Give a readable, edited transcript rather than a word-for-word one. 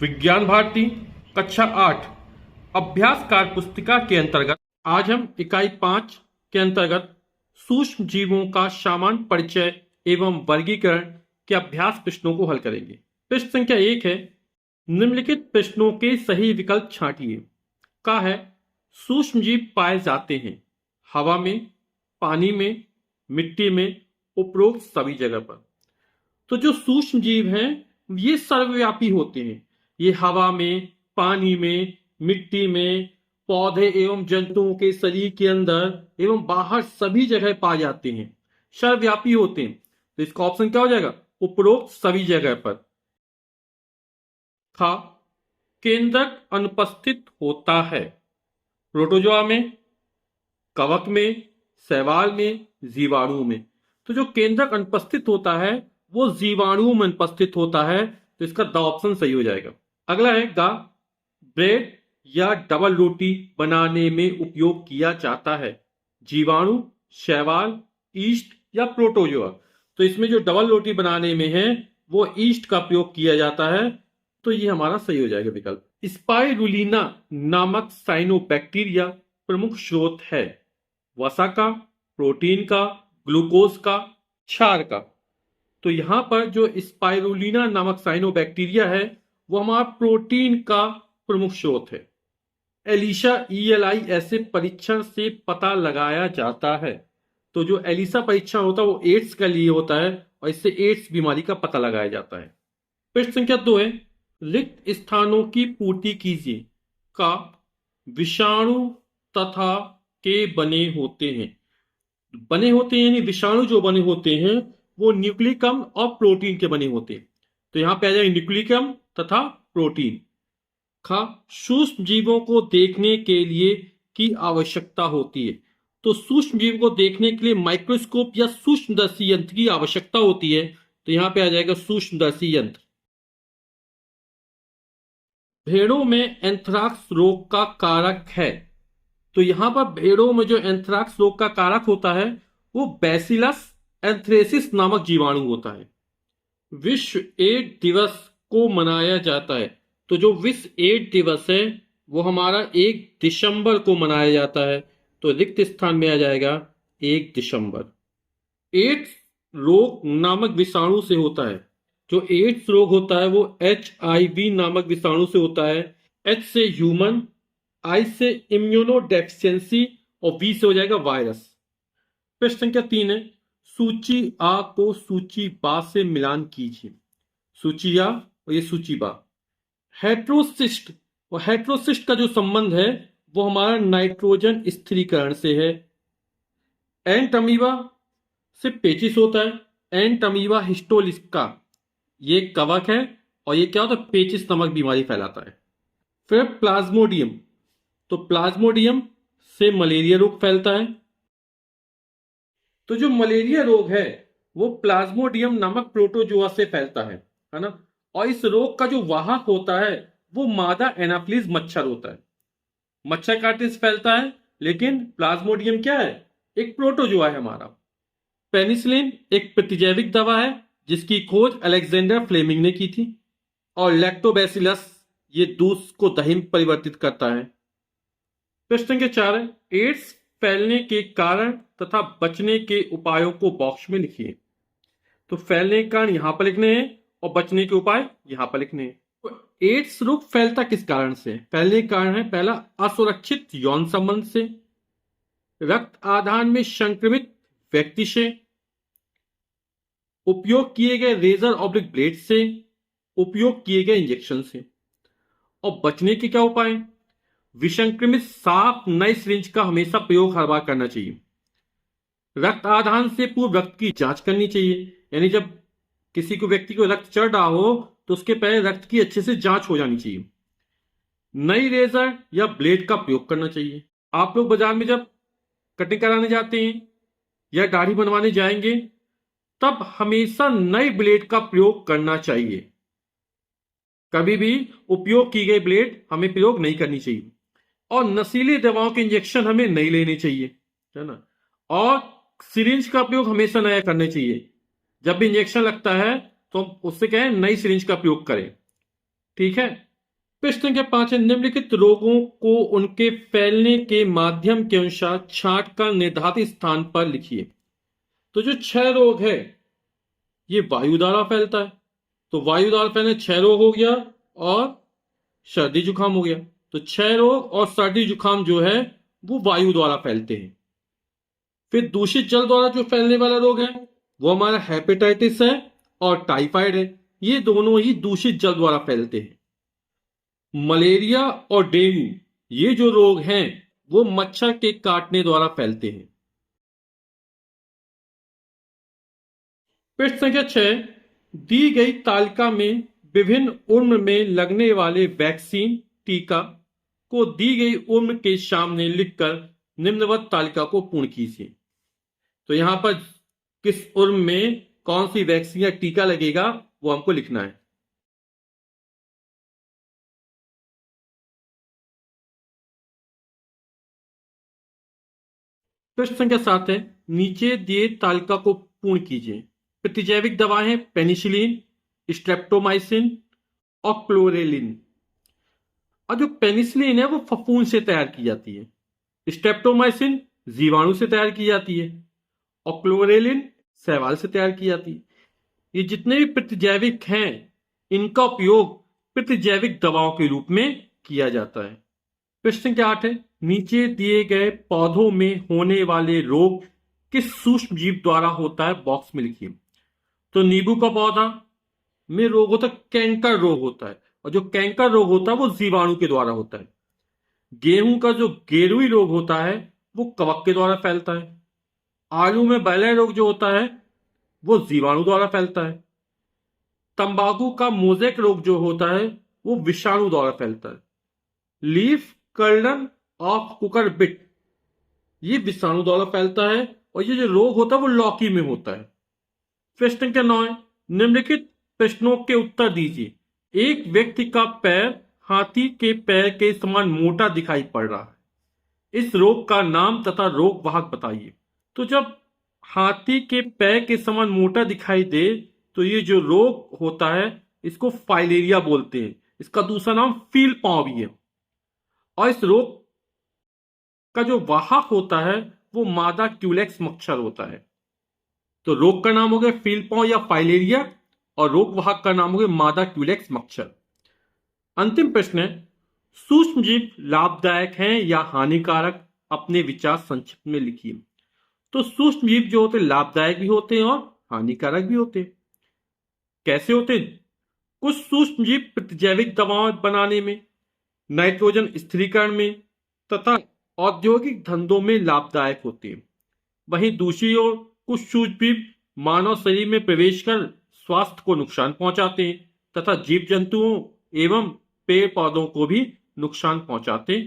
विज्ञान भारती कक्षा 8 अभ्यास कार्य पुस्तिका के अंतर्गत आज हम इकाई 5 के अंतर्गत सूक्ष्म जीवों का सामान्य परिचय एवं वर्गीकरण के अभ्यास प्रश्नों को हल करेंगे। प्रश्न संख्या 1 है, निम्नलिखित प्रश्नों के सही विकल्प छांटिए। का है, सूक्ष्म जीव पाए जाते हैं हवा में, पानी में, मिट्टी में, उपरोक्त सभी जगह पर। तो जो सूक्ष्म जीव हैं ये सर्वव्यापी होते हैं। ये हवा में, पानी में, मिट्टी में, पौधे एवं जंतुओं के शरीर के अंदर एवं बाहर सभी जगह पाए जाते हैं, सर्वव्यापी होते हैं। तो इसका ऑप्शन क्या हो जाएगा? उपरोक्त सभी जगह पर। खा, केंद्रक अनुपस्थित होता है प्रोटोजोआ में, कवक में, शैवाल में, जीवाणु में। तो जो केंद्रक अनुपस्थित होता है वो जीवाणुओं में अनुपस्थित होता है। तो इसका द ऑप्शन सही हो जाएगा। अगला है गा, ब्रेड या डबल रोटी बनाने में उपयोग किया जाता है जीवाणु, शैवाल, ईस्ट या प्रोटोजोआ। तो इसमें जो डबल रोटी बनाने में है वो ईस्ट का प्रयोग किया जाता है। तो ये हमारा सही हो जाएगा विकल्प। स्पाइरुलिना नामक साइनोबैक्टीरिया प्रमुख स्रोत है वसा का, प्रोटीन का, ग्लूकोज का, क्षार का। तो यहां पर जो स्पाइरुलिना नामक साइनोबैक्टीरिया है वो हमारा प्रोटीन का प्रमुख स्रोत है। एलिशा ELI ऐसे परीक्षण से पता लगाया जाता है। तो जो एलिशा परीक्षण होता है वो एड्स के लिए होता है और इससे एड्स बीमारी का पता लगाया जाता है। प्रश्न संख्या 2 है, रिक्त स्थानों की पूर्ति कीजिए। का विषाणु तथा के बने होते हैं। बने होते हैं यानी विषाणु जो बने होते हैं वो न्यूक्लिकम और प्रोटीन के बने होते हैं। तो यहां पे आ जाएगा न्यूक्लिकम तथा प्रोटीन। खा, सूक्ष्म जीवों को देखने के लिए की आवश्यकता होती है। तो सूक्ष्म जीव को देखने के लिए माइक्रोस्कोप या सूक्ष्मदर्शी यंत्र की आवश्यकता होती है। तो यहां पे आ जाएगा सूक्ष्मदर्शी यंत्र। भेड़ों में एंथ्राक्स रोग का कारक है। तो यहां पर भेड़ों में जो एंथ्राक्स रोग का कारक होता है वो बैसिलस एंथ्रेसिस नामक जीवाणु होता है। विश्व एड्स दिवस को मनाया जाता है। तो जो विश्व एड्स दिवस है वो हमारा 1 दिसंबर को मनाया जाता है। तो रिक्त स्थान में आ जाएगा 1 दिसंबर। एड्स रोग नामक विषाणु से होता है। जो एड्स रोग होता है वो HIV नामक विषाणु से होता है। H से ह्यूमन, I से इम्यूनो डेफिशिएंसी और V से हो जाएगा वायरस। प्रश्न संख्या 3 है, सूची आ को सूची बा से मिलान कीजिए। सूची आ और ये सूची बा। हेट्रोसिस्ट और हेट्रोसिस्ट का जो संबंध है वो हमारा नाइट्रोजन स्थिरीकरण से है। एंट अमीबा से पेचिस होता है। एंट अमीबा हिस्टोलिस्का ये कवक है और ये क्या होता है? पेचिस नामक बीमारी फैलाता है। फिर प्लाज्मोडियम, तो प्लाज्मोडियम से मलेरिया रोग फैलता है। तो जो मलेरिया रोग है वो प्लाज्मोडियम नामक प्रोटोजोआ से फैलता है ना। और इस रोग का जो वाहक होता है वो मादा एनाफिलिस मच्छर होता है। मच्छर काटने से फैलता है, लेकिन प्लाज्मोडियम क्या है? एक प्रोटोजोआ है हमारा। पेनिसिलिन एक प्रतिजैविक दवा है जिसकी खोज अलेक्जेंडर फ्लेमिंग ने की थी। और लैक्टोबैसिलस ये दूध को दही में परिवर्तित करता है। प्रश्न संख्या 4 है, एड्स फैलने के कारण तथा बचने के उपायों को बॉक्स में लिखिए। तो फैलने के कारण यहां पर लिखने हैं और बचने के उपाय यहां पर लिखने हैं। तो एड्स रोग फैलता किस कारण से? फैलने के कारण है पहला, असुरक्षित यौन संबंध से, रक्त आधान में संक्रमित व्यक्ति से, उपयोग किए गए रेजर ऑब्लिक ब्लेड से, उपयोग किए गए इंजेक्शन से। और बचने के क्या उपाय? विसंक्रमित साफ नए सिरिंज का हमेशा प्रयोग हर बार करना चाहिए। रक्त आधान से पूर्व रक्त की जांच करनी चाहिए, यानी जब किसी को व्यक्ति को रक्त चढ़ रहा हो तो उसके पहले रक्त की अच्छे से जांच हो जानी चाहिए। नई रेजर या ब्लेड का प्रयोग करना चाहिए। आप लोग बाजार में जब कटिंग कराने जाते हैं या दाढ़ी बनवाने जाएंगे तब हमेशा नए ब्लेड का प्रयोग करना चाहिए। कभी भी उपयोग की गई ब्लेड हमें प्रयोग नहीं करनी चाहिए। और नशीली दवाओं के इंजेक्शन हमें नहीं लेने चाहिए, है ना। और सिरिंज का प्रयोग हमेशा नया करना चाहिए। जब भी इंजेक्शन लगता है तो उससे कहें नई सिरिंज का प्रयोग करें, ठीक है। प्रश्न संख्या 5 है, निम्नलिखित रोगों को उनके फैलने के माध्यम के अनुसार छांट कर निर्धारित स्थान पर लिखिए। तो जो 6 रोग है ये वायु द्वारा फैलता है, तो वायु द्वारा फैलने 6 रोग हो गया और सर्दी जुकाम हो गया। तो 6 रोग और सर्दी जुकाम जो है वो वायु द्वारा फैलते हैं। फिर दूषित जल द्वारा जो फैलने वाला रोग है वो हमारा हेपेटाइटिस है और टाइफाइड है, ये दोनों ही दूषित जल द्वारा फैलते हैं। मलेरिया और डेंगू ये जो रोग हैं वो मच्छर के काटने द्वारा फैलते हैं। प्रश्न संख्या 6, दी गई तालिका में विभिन्न उम्र में लगने वाले वैक्सीन टीका को दी गई उम्र के सामने लिखकर निम्नवत तालिका को पूर्ण कीजिए। तो यहां पर किस उम्र में कौन सी वैक्सीन या टीका लगेगा वो हमको लिखना है। प्रश्न संख्या 7 है, नीचे दिए तालिका को पूर्ण कीजिए। प्रतिजैविक दवाएं पेनिसिलिन, स्ट्रेप्टोमाइसिन और क्लोरेलिन। और जो पेनिसिलिन है वो फफूंद से तैयार की जाती है, स्ट्रेप्टोमाइसिन जीवाणु से तैयार की जाती है और क्लोरेलिन शैवाल से तैयार की जाती है। ये जितने भी प्रतिजैविक हैं इनका उपयोग प्रतिजैविक दवाओं के रूप में किया जाता है। प्रश्न संख्या 8 है, नीचे दिए गए पौधों में होने वाले रोग किस सूक्ष्म जीव द्वारा होता है, बॉक्स में लिखिए। तो नींबू का पौधा में रोग होता है कैंकर रोग होता है, और जो कैंकर रोग होता है वो जीवाणु के द्वारा होता है। गेहूं का जो गेरुई रोग होता है वो कवक के द्वारा फैलता है। आलू में बैले रोग जो होता है वो जीवाणु द्वारा फैलता है। तंबाकू का मोजेक रोग जो होता है वो विषाणु द्वारा फैलता है। लीफ कर्लन ऑफ कुकर बिट ये विषाणु द्वारा फैलता है और ये जो रोग होता है वो लौकी में होता है। प्रश्न संख्या 9, निम्नलिखित प्रश्नों के उत्तर दीजिए। एक व्यक्ति का पैर हाथी के पैर के समान मोटा दिखाई पड़ रहा है, इस रोग का नाम तथा रोग वाहक बताइए। तो जब हाथी के पैर के समान मोटा दिखाई दे तो ये जो रोग होता है इसको फाइलेरिया बोलते हैं। इसका दूसरा नाम फील पांव भी है। और इस रोग का जो वाहक होता है वो मादा क्यूलेक्स मच्छर होता है। तो रोग का नाम हो गया फील पांव या फाइलेरिया और रोग वाहक का नाम हो गया मादा क्यूलेक्स मच्छर। अंतिम प्रश्न है, सूक्ष्म जीव लाभदायक हैं या हानिकारक, अपने विचार संक्षिप्त में लिखिए। तो सूक्ष्म जीव जो होते हैं लाभदायक भी होते हैं और हानिकारक भी होते हैं। कैसे होते हैं? कुछ सूक्ष्म जीव प्रतिजैविक दवाएं बनाने में, नाइट्रोजन स्थिरीकरण में तथा औद्योगिक धंधों में लाभदायक होते हैं। वहीं दूसरी ओर कुछ सूक्ष्म जीव मानव शरीर में प्रवेश कर स्वास्थ्य को नुकसान पहुंचाते हैं तथा जीव जंतुओं एवं पेड़ पौधों को भी नुकसान पहुंचाते